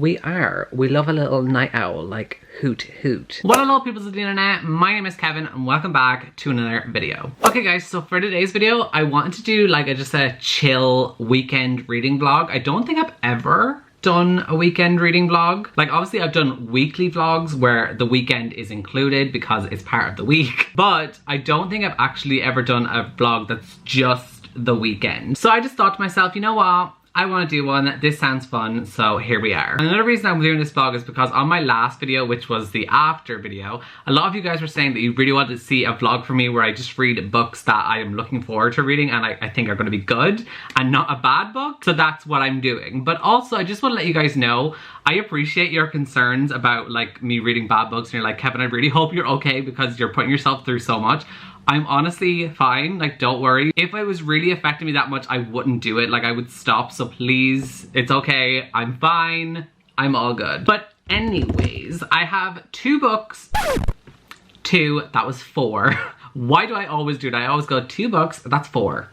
We are. We love a little night owl, like hoot hoot. What hello peoples of the internet, my name is Kevin and welcome back to another video. Okay guys, so for today's video, I wanted to do like just a chill weekend reading vlog. I don't think I've ever done a weekend reading vlog. Like obviously I've done weekly vlogs where the weekend is included because it's part of the week, but I don't think I've actually ever done a vlog that's just the weekend. So I just thought to myself, you know what? I want to do one. This sounds fun, so here we are. And another reason I'm doing this vlog is because on my last video, which was the after video, a lot of you guys were saying that you really wanted to see a vlog from me where I just read books that I am looking forward to reading and I think are going to be good and not a bad book. So that's what I'm doing. But also, I just want to let you guys know, I appreciate your concerns about like me reading bad books and you're like, Kevin, I really hope you're okay because you're putting yourself through so much. I'm honestly fine, like don't worry. If it was really affecting me that much, I wouldn't do it, like I would stop, so please, it's okay, I'm fine, I'm all good. But anyways, I have two books, that was four. Why do I always do that? I always go 2 books, that's 4.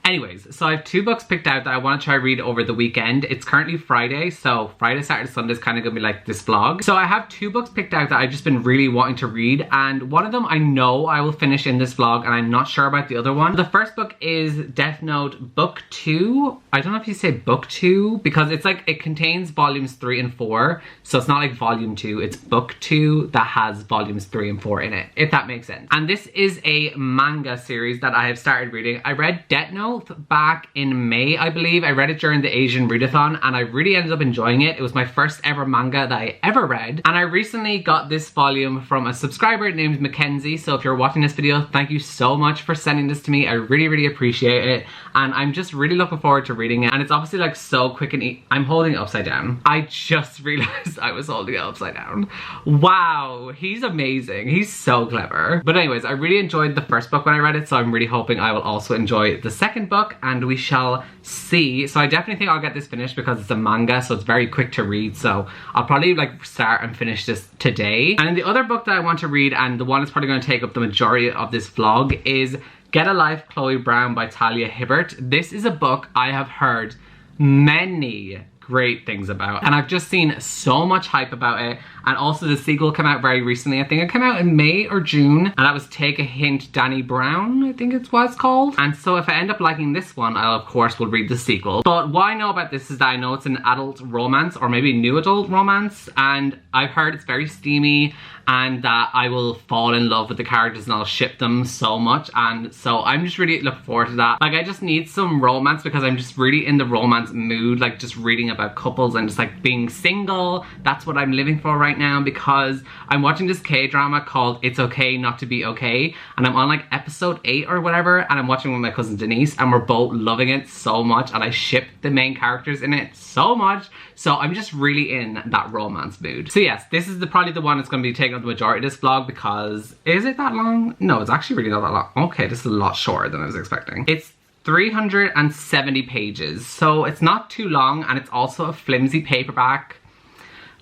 Anyways, so I have 2 books picked out that I want to try read over the weekend. It's currently Friday, so Friday, Saturday, Sunday is kind of gonna be like this vlog. So I have 2 books picked out that I've just been really wanting to read, and one of them I know I will finish in this vlog, and I'm not sure about the other one. The first book is Death Note Book 2. I don't know if you say Book 2, because it's like, it contains volumes 3 and 4, so it's not like volume 2, it's Book 2 that has volumes 3 and 4 in it, if that makes sense. And this is a manga series that I have started reading. I read Death Note back in May, I believe. I read it during the Asian readathon and I really ended up enjoying it. It was my first ever manga that I ever read, and I recently got this volume from a subscriber named Mackenzie. So if you're watching this video, thank you so much for sending this to me. I really appreciate it, and I'm just really looking forward to reading it. And it's obviously like so quick and easy. I'm holding it upside down. I just realized I was holding it upside down. Wow, he's amazing. He's so clever. But anyways, I really enjoyed the first book when I read it, so I'm really hoping I will also enjoy the second book, and we shall see. So I definitely think I'll get this finished because it's a manga, so it's very quick to read, so I'll probably like start and finish this today. And then the other book that I want to read, and the one that's probably going to take up the majority of this vlog, is Get a Life, Chloe Brown by Talia Hibbert. This is a book I have heard many great things about, and I've just seen so much hype about it. And also the sequel came out very recently. I think it came out in May or June, and that was Take a Hint, Danny Brown, I think it's what it's called. And so if I end up liking this one, I'll of course will read the sequel. But what I know about this is that I know it's an adult romance, or maybe new adult romance, and I've heard it's very steamy and that I will fall in love with the characters and I'll ship them so much. And so I'm just really looking forward to that. Like I just need some romance because I'm just really in the romance mood, like just reading about couples and just like being single. That's what I'm living for right now, because I'm watching this K-drama called It's Okay Not to Be Okay, and I'm on like episode 8 or whatever, and I'm watching with my cousin Denise, and we're both loving it so much, and I ship the main characters in it so much. So I'm just really in that romance mood. So yes, this is probably the one that's going to be taking up the majority of this vlog, because is it that long? No, it's actually really not that long. Okay, this is a lot shorter than I was expecting. It's 370 pages, so it's not too long, and it's also a flimsy paperback.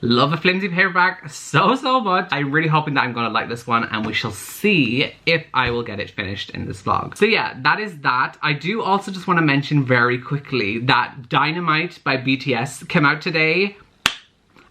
Love a flimsy paperback so much. I'm really hoping that I'm gonna like this one, and we shall see if I will get it finished in this vlog. So yeah, that is that. I do also just want to mention very quickly that Dynamite by BTS came out today.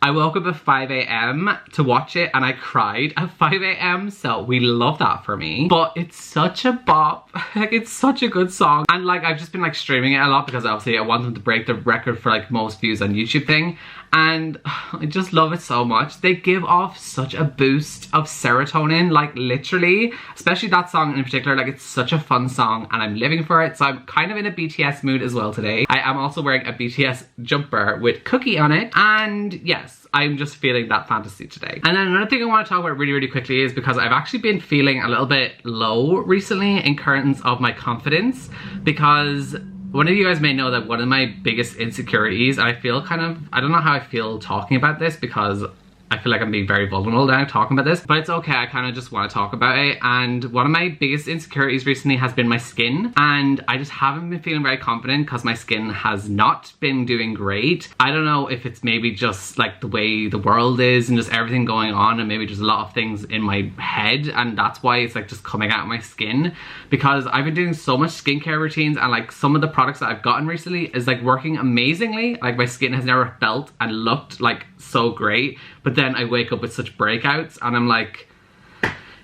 I woke up at 5 AM to watch it, and I cried at 5 AM, so we love that for me. But it's such a bop. Like, it's such a good song. And like, I've just been like streaming it a lot because obviously I want them to break the record for like most views on YouTube thing. And I just love it so much. They give off such a boost of serotonin, like literally, especially that song in particular. Like, it's such a fun song and I'm living for it. So I'm kind of in a BTS mood as well today. I am also wearing a BTS jumper with Cookie on it, and yes, I'm just feeling that fantasy today. And then another thing I want to talk about really quickly is because I've actually been feeling a little bit low recently in terms of my confidence, because one of you guys may know that one of my biggest insecurities, and I feel kind of, I don't know how I feel talking about this because I feel like I'm being very vulnerable now talking about this, but it's okay. I kind of just want to talk about it. And one of my biggest insecurities recently has been my skin, and I just haven't been feeling very confident because my skin has not been doing great. I don't know if it's maybe just like the way the world is and just everything going on, and maybe just a lot of things in my head, and that's why it's like just coming out of my skin, because I've been doing so much skincare routines, and like some of the products that I've gotten recently is like working amazingly. Like my skin has never felt and looked like so great, but then I wake up with such breakouts and I'm like,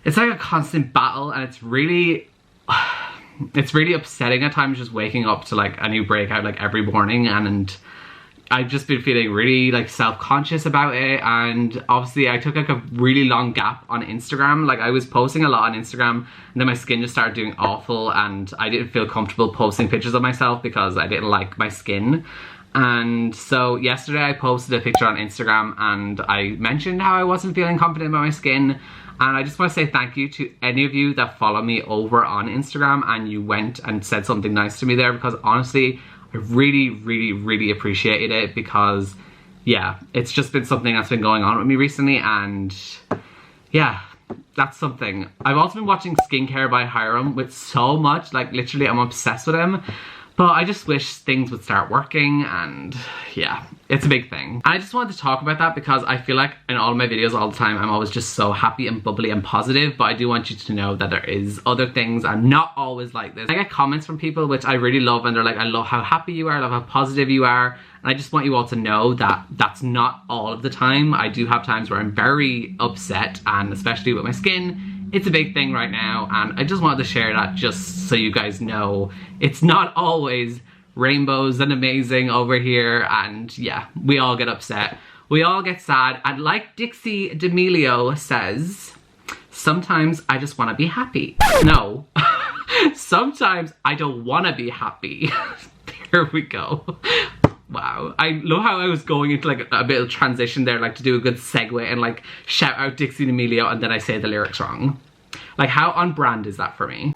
it's like a constant battle, and it's really upsetting at times just waking up to like a new breakout like every morning. And I've just been feeling really like self-conscious about it. And obviously I took like a really long gap on Instagram. Like I was posting a lot on Instagram, and then my skin just started doing awful, and I didn't feel comfortable posting pictures of myself because I didn't like my skin. And so yesterday I posted a picture on Instagram and I mentioned how I wasn't feeling confident about my skin. And I just want to say thank you to any of you that follow me over on Instagram and you went and said something nice to me there, because honestly, I really appreciated it, because yeah, it's just been something that's been going on with me recently, and yeah, that's something. I've also been watching Skincare by Hiram with so much, like literally I'm obsessed with him. But I just wish things would start working, and yeah, it's a big thing. And I just wanted to talk about that because I feel like in all of my videos all the time, I'm always just so happy and bubbly and positive, but I do want you to know that there is other things. I'm not always like this. I get comments from people which I really love, and they're like, I love how happy you are, I love how positive you are. And I just want you all to know that that's not all of the time. I do have times where I'm very upset, and especially with my skin, it's a big thing right now, and I just wanted to share that just so you guys know it's not always rainbows and amazing over here. And yeah, we all get upset, we all get sad, and like Dixie D'Amelio says, sometimes I just want to be happy. No, sometimes I don't want to be happy. There we go. Wow, I love how I was going into like a bit of transition there, like to do a good segue and like shout out Dixie D'Amelio, and then I say the lyrics wrong. Like how on brand is that for me?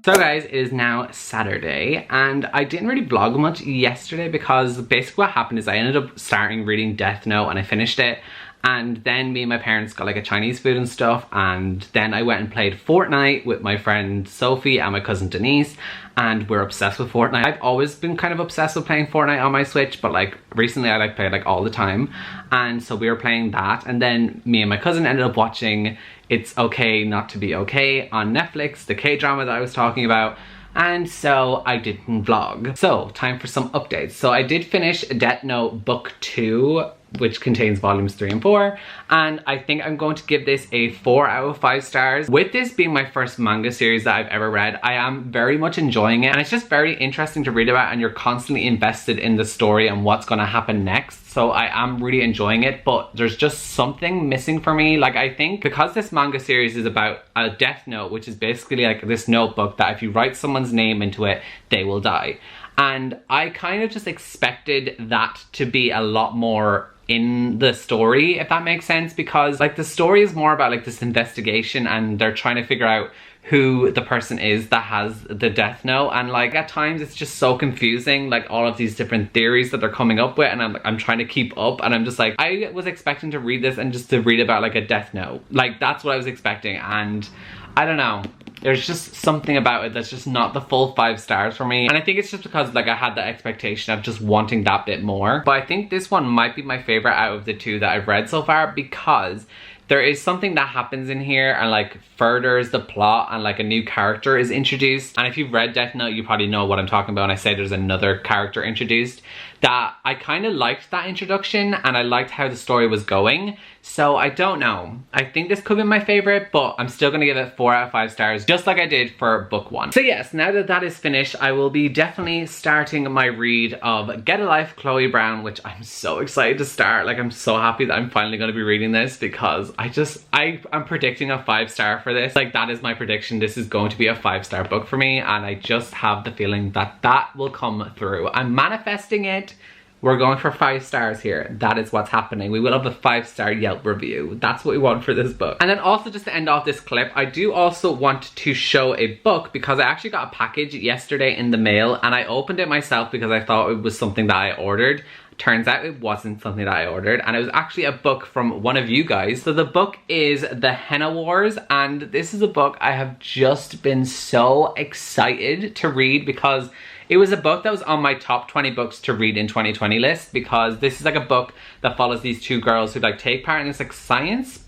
So guys, it is now Saturday, and I didn't really vlog much yesterday because basically what happened is I ended up starting reading Death Note and I finished it, and then me and my parents got like a Chinese food and stuff, and then I went and played Fortnite with my friend Sophie and my cousin Denise, and we're obsessed with Fortnite. I've always been kind of obsessed with playing Fortnite on my Switch, but like recently I like play it like all the time, and so we were playing that, and then me and my cousin ended up watching It's Okay Not to Be Okay on Netflix, the K-drama that I was talking about, and so I didn't vlog. So, time for some updates. So I did finish Death Note Book 2, which contains volumes 3 and 4, and I think I'm going to give this a 4 out of 5 stars. With this being my first manga series that I've ever read, I am very much enjoying it, and it's just very interesting to read about, and you're constantly invested in the story and what's going to happen next. So I am really enjoying it, but there's just something missing for me. Like I think because this manga series is about a death note, which is basically like this notebook that if you write someone's name into it, they will die. And I kind of just expected that to be a lot more in the story, if that makes sense, because like the story is more about like this investigation, and they're trying to figure out who the person is that has the death note, and like at times it's just so confusing, like all of these different theories that they're coming up with, and I'm trying to keep up, and I'm just like, I was expecting to read this and just to read about like a death note, like that's what I was expecting, and I don't know, there's just something about it that's just not the full 5 stars for me. And I think it's just because like I had the expectation of just wanting that bit more. But I think this one might be my favorite out of the 2 that I've read so far, because there is something that happens in here and like furthers the plot, and like a new character is introduced. And if you've read Death Note, you probably know what I'm talking about when I say there's another character introduced. that I kind of liked that introduction and I liked how the story was going. So I don't know. I think this could be my favorite, but I'm still gonna give it 4 out of 5 stars, just like I did for book 1. So yes, now that that is finished, I will be definitely starting my read of Get a Life, Chloe Brown, which I'm so excited to start. Like, I'm so happy that I'm finally gonna be reading this because I'm predicting a 5-star for this. Like, that is my prediction. This is going to be a 5-star book for me, and I just have the feeling that that will come through. I'm manifesting it. We're going for 5 stars here. That is what's happening. We will have a 5-star Yelp review. That's what we want for this book. And then also, just to end off this clip, I do also want to show a book because I actually got a package yesterday in the mail and I opened it myself because I thought it was something that I ordered. Turns out it wasn't something that I ordered, and it was actually a book from one of you guys. So the book is The Henna Wars, and this is a book I have just been so excited to read because it was a book that was on my top 20 books to read in 2020 list, because this is like a book that follows these 2 girls who like take part in this like science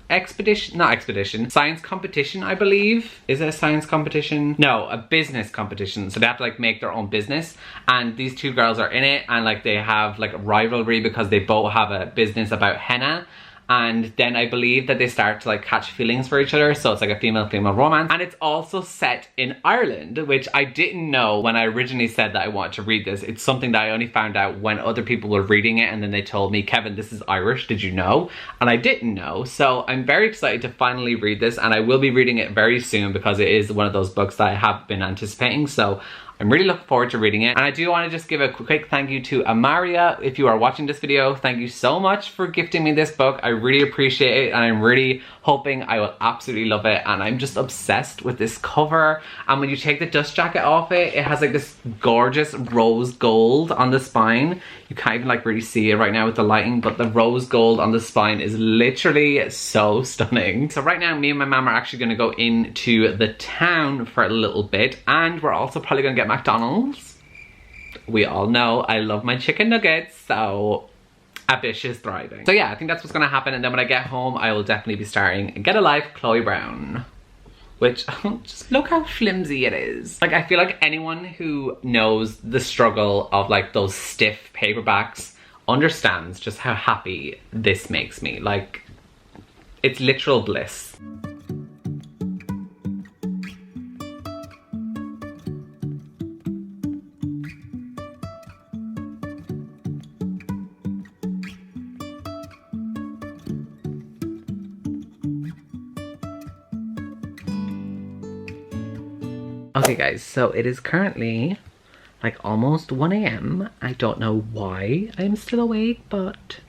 science competition, I believe. Is it a science competition? No, a business competition. So they have to like make their own business, and these 2 girls are in it, and like they have like a rivalry because they both have a business about henna. And then I believe that they start to like catch feelings for each other, so it's like a female-female romance. And it's also set in Ireland, which I didn't know when I originally said that I wanted to read this. It's something that I only found out when other people were reading it, and then they told me, Kevin, this is Irish, did you know? And I didn't know. So I'm very excited to finally read this, and I will be reading it very soon because it is one of those books that I have been anticipating. So I'm really looking forward to reading it. And I do want to just give a quick thank you to Amaria. If you are watching this video, thank you so much for gifting me this book. I really appreciate it, and I'm really hoping I will absolutely love it. And I'm just obsessed with this cover. And when you take the dust jacket off it, it has like this gorgeous rose gold on the spine. You can't even like really see it right now with the lighting, but the rose gold on the spine is literally so stunning. So right now, me and my mom are actually gonna go into the town for a little bit, and we're also probably gonna get McDonald's. We all know I love my chicken nuggets, so ambitious thriving. So yeah, I think that's what's gonna happen, and then when I get home, I will definitely be starting Get a Life, Chloe Brown. Which, just look how flimsy it is. Like, I feel like anyone who knows the struggle of like those stiff paperbacks understands just how happy this makes me. Like, it's literal bliss. Okay guys, so it is currently like almost 1 AM. I don't know why I'm still awake, but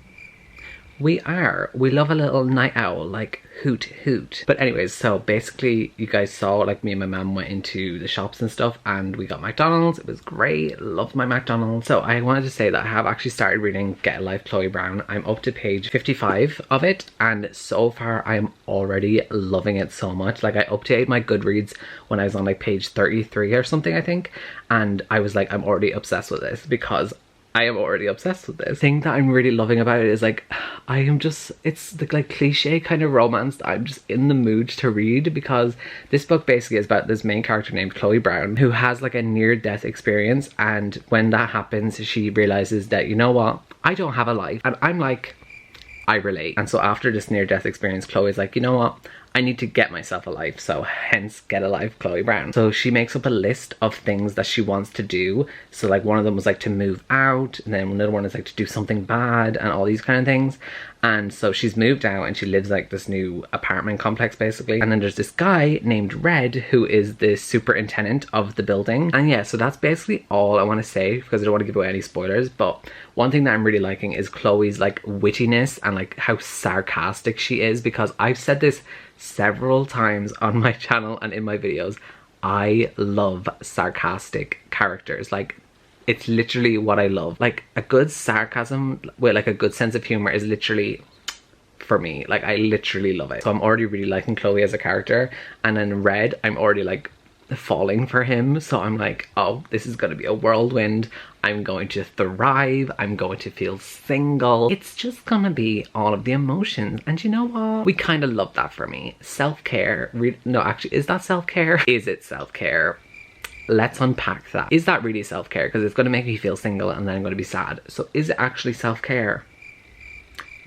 we love a little night owl, like hoot hoot. But anyways, so basically you guys saw like me and my mum went into the shops and stuff, and we got McDonald's. It was great, loved my McDonald's. So I wanted to say that I have actually started reading Get a Life, Chloe Brown. I'm up to page 55 of it, and so far I am already loving it so much. Like, I updated my Goodreads when I was on like page 33 or something, I think, and I was like, I'm already obsessed with this because I am already obsessed with this. The thing that I'm really loving about it is like, it's the like cliche kind of romance that I'm just in the mood to read, because this book basically is about this main character named Chloe Brown who has like a near-death experience, and when that happens she realizes that, you know what, I don't have a life. And I'm like, I relate. And so after this near-death experience, Chloe's like, you know what, I need to get myself a life, so hence Get a Life, Chloe Brown. So she makes up a list of things that she wants to do. So like one of them was like to move out, and then another one is like to do something bad and all these kind of things. And so she's moved out and she lives like this new apartment complex basically. And then there's this guy named Red who is the superintendent of the building. And yeah, so that's basically all I want to say because I don't want to give away any spoilers. But one thing that I'm really liking is Chloe's like wittiness and like how sarcastic she is, because I've said this several times on my channel and in my videos. I love sarcastic characters. Like, it's literally what I love. Like, a good sarcasm with like a good sense of humor is literally, for me, like, I literally love it. So I'm already really liking Chloe as a character, and then Red, I'm already like falling for him. So I'm like, oh, this is gonna be a whirlwind. I'm going to thrive. I'm going to feel single. It's just gonna be all of the emotions. And you know what? We kind of love that for me. Self-care. No, actually, is that self-care? Is it self-care? let's unpack that. Is that really self-care? Because it's going to make me feel single and then I'm going to be sad. So is it actually self-care?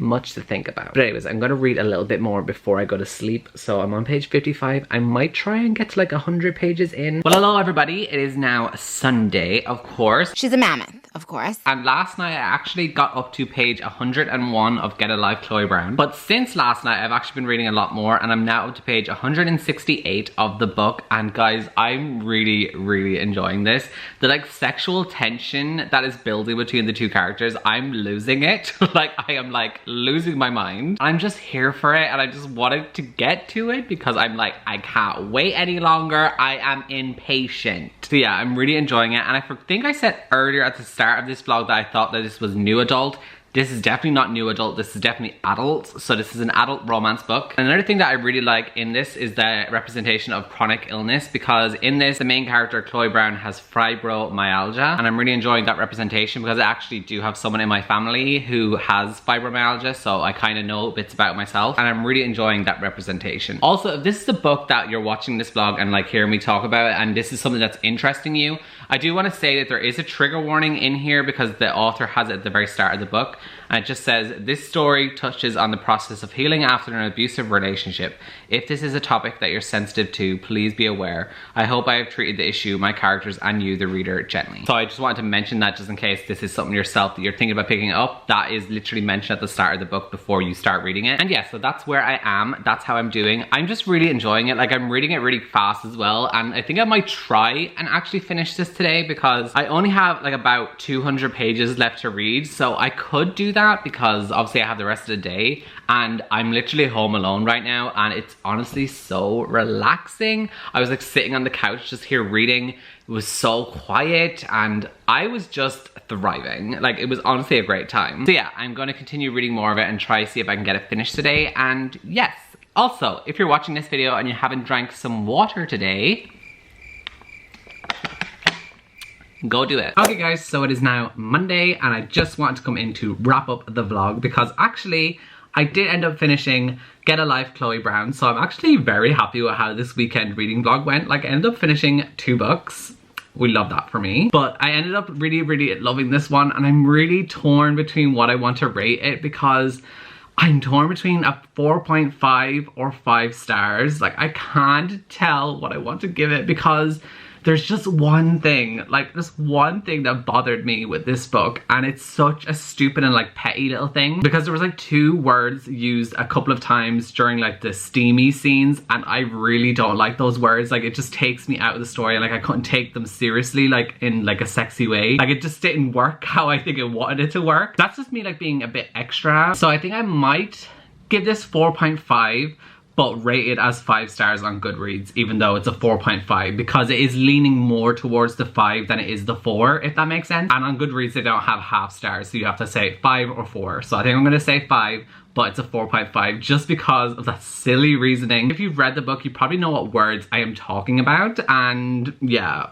Much to think about. But anyways, I'm going to read a little bit more before I go to sleep. So I'm on page 55. I might try and get to like 100 pages in. Well, hello everybody. It is now Sunday, of course. She's a mammoth, of course. And last night I actually got up to page 101 of Get a Life, Chloe Brown. But since last night, I've actually been reading a lot more and I'm now up to page 168 of the book. And guys, I'm really, really enjoying this. The like sexual tension that is building between the two characters, I'm losing it. Like I am like losing my mind. I'm just here for it and I just wanted to get to it because I'm like, I can't wait any longer. I am impatient. So yeah, I'm really enjoying it. And I think I said earlier at the start of this vlog that I thought that this was new adult. This is definitely not new adult, this is definitely adult. So this is an adult romance book. And another thing that I really like in this is the representation of chronic illness, because in this, the main character, Chloe Brown, has fibromyalgia. And I'm really enjoying that representation because I actually do have someone in my family who has fibromyalgia, so I kind of know bits about myself. And I'm really enjoying that representation. Also, if this is a book that you're watching this vlog and like hearing me talk about it, and this is something that's interesting you, I do want to say that there is a trigger warning in here because the author has it at the very start of the book. And it just says, this story touches on the process of healing after an abusive relationship. If this is a topic that you're sensitive to, please be aware. I hope I have treated the issue, my characters, and you, the reader, gently. So I just wanted to mention that just in case this is something yourself that you're thinking about picking up. That is literally mentioned at the start of the book before you start reading it. And yeah, so that's where I am. That's how I'm doing. I'm just really enjoying it. Like I'm reading it really fast as well. And I think I might try and actually finish this today because I only have like about 200 pages left to read. So I could do that because obviously I have the rest of the day and I'm literally home alone right now and it's honestly so relaxing. I was like sitting on the couch just here reading. It was so quiet and I was just thriving. Like it was honestly a great time. So yeah, I'm going to continue reading more of it and try to see if I can get it finished today. And yes, also, if you're watching this video and you haven't drank some water today, go do it. Okay guys, so it is now Monday and I just wanted to come in to wrap up the vlog because actually I did end up finishing Get a Life, Chloe Brown. So I'm actually very happy with how this weekend reading vlog went. Like I ended up finishing 2 books. We love that for me. But I ended up really, really loving this one and I'm really torn between what I want to rate it because I'm torn between a 4.5 or 5 stars. Like I can't tell what I want to give it because there's just one thing, like this one thing that bothered me with this book, and it's such a stupid and like petty little thing because there was like 2 words used a couple of times during like the steamy scenes and I really don't like those words. Like it just takes me out of the story and like I couldn't take them seriously like in like a sexy way. Like it just didn't work how I think it wanted it to work. That's just me like being a bit extra. So I think I might give this 4.5 but rated as 5 stars on Goodreads, even though it's a 4.5, because it is leaning more towards the 5 than it is the 4, if that makes sense. And on Goodreads, they don't have half stars, so you have to say 5 or 4. So I think I'm gonna say 5, but it's a 4.5 just because of that silly reasoning. If you've read the book, you probably know what words I am talking about. And yeah,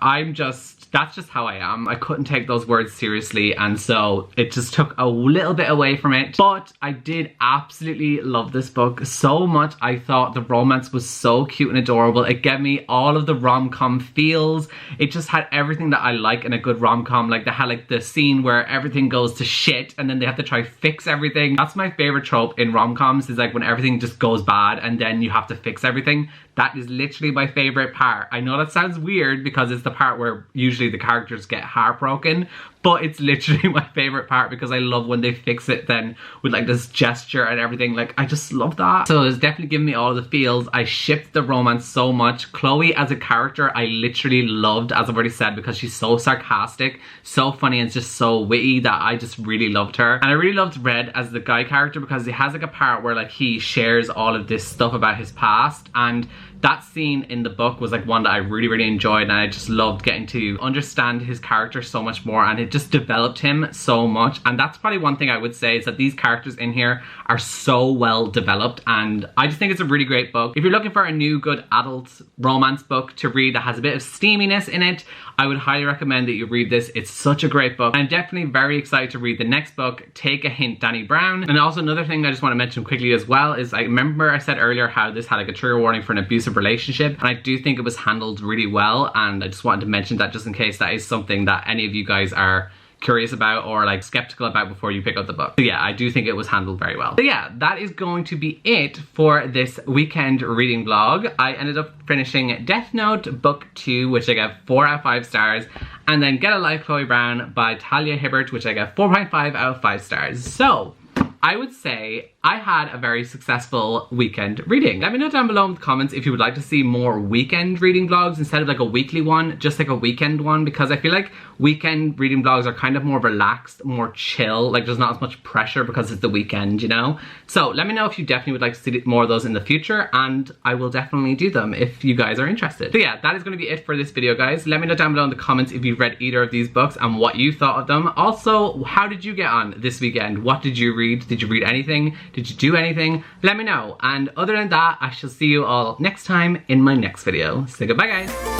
that's just how I am. I couldn't take those words seriously and so it just took a little bit away from it. But I did absolutely love this book so much. I thought the romance was so cute and adorable. It gave me all of the rom-com feels. It just had everything that I like in a good rom-com. Like they had like the scene where everything goes to shit and then they have to try fix everything. That's my favorite trope in rom-coms, is like when everything just goes bad and then you have to fix everything. That is literally my favorite part. I know that sounds weird because it's the part where usually the characters get heartbroken, but it's literally my favorite part because I love when they fix it then with like this gesture and everything. Like I just love that. So it's definitely giving me all the feels. I shipped the romance so much. Chloe as a character I literally loved, as I've already said, because she's so sarcastic, so funny and just so witty that I just really loved her. And I really loved Red as the guy character because he has like a part where like he shares all of this stuff about his past, and that scene in the book was like one that I really, really enjoyed, and I just loved getting to understand his character so much more, and it just developed him so much. And that's probably one thing I would say, is that these characters in here are so well developed, and I just think it's a really great book. If you're looking for a new good adult romance book to read that has a bit of steaminess in it, I would highly recommend that you read this. It's such a great book. I'm definitely very excited to read the next book, Take a Hint, Dani Brown. And also another thing I just want to mention quickly as well is, I remember I said earlier how this had like a trigger warning for an abuse abusive relationship, and I do think it was handled really well, and I just wanted to mention that just in case that is something that any of you guys are curious about or like skeptical about before you pick up the book. So yeah, I do think it was handled very well. So yeah, that is going to be it for this weekend reading vlog. I ended up finishing Death Note book 2, which I gave 4 out of 5 stars, and then Get a Life Chloe Brown by Talia Hibbert, which I gave 4.5 out of 5 stars. So I would say I had a very successful weekend reading. Let me know down below in the comments if you would like to see more weekend reading vlogs instead of like a weekly one, just like a weekend one, because I feel like weekend reading vlogs are kind of more relaxed, more chill, like there's not as much pressure because it's the weekend, you know? So let me know if you definitely would like to see more of those in the future, and I will definitely do them if you guys are interested. So yeah, that is going to be it for this video, guys. Let me know down below in the comments if you've read either of these books and what you thought of them. Also, how did you get on this weekend? What did you read? Did you read anything? Did you do anything? Let me know. And other than that, I shall see you all next time in my next video. So goodbye, guys.